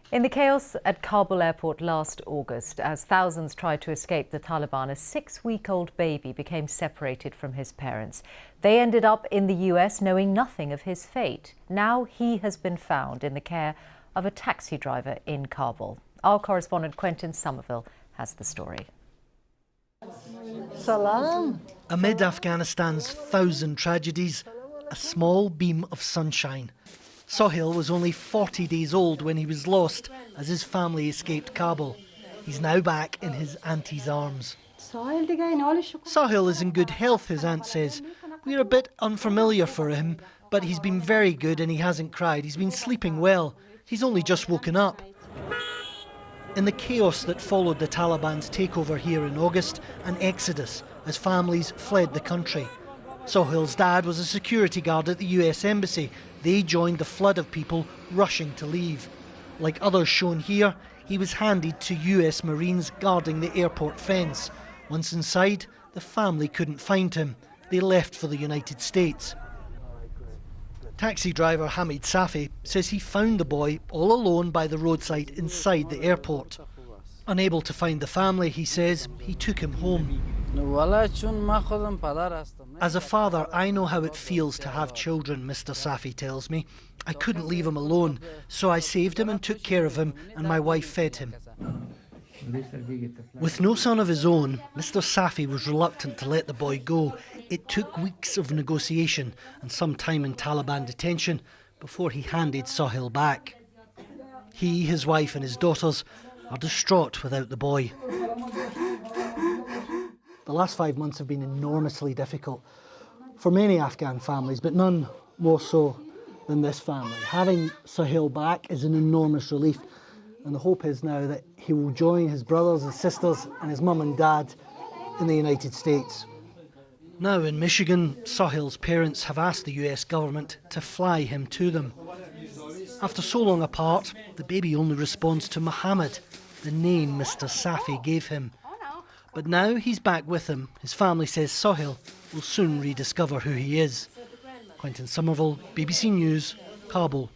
In the chaos at Kabul Airport last August, as thousands tried to escape the Taliban, a 6-week-old baby became separated from his parents. They ended up in the US knowing nothing of his fate. Now he has been found in the care of a taxi driver in Kabul. Our correspondent Quentin Sommerville has the story. Salam. Amid Afghanistan's thousand tragedies, a small beam of sunshine. Sohail was only 40 days old when he was lost as his family escaped Kabul. He's now back in his auntie's arms. Sohail is in good health, his aunt says. We're a bit unfamiliar for him, but he's been very good and he hasn't cried. He's been sleeping well. He's only just woken up. In the chaos that followed the Taliban's takeover here in August, an exodus as families fled the country. Sohail's dad was a security guard at the US Embassy. They joined the flood of people rushing to leave. Like others shown here, he was handed to US Marines guarding the airport fence. Once inside, the family couldn't find him. They left for the United States. Taxi driver Hamid Safi says he found the boy all alone by the roadside inside the airport. Unable to find the family, he says, he took him home. As a father, I know how it feels to have children, Mr. Safi tells me. I couldn't leave him alone, so I saved him and took care of him, and my wife fed him. With no son of his own, Mr. Safi was reluctant to let the boy go. It took weeks of negotiation and some time in Taliban detention before he handed Sohail back. He, his wife and his daughters are distraught without the boy. The last 5 months have been enormously difficult for many Afghan families, but none more so than this family. Having Sohail back is an enormous relief, and the hope is now that he will join his brothers and sisters and his mum and dad in the United States. Now in Michigan, Sohail's parents have asked the US government to fly him to them. After so long apart, the baby only responds to Mohammed, the name Mr. Safi gave him. But now he's back with them. His family says Sohail will soon rediscover who he is. Quentin Sommerville, BBC News, Kabul.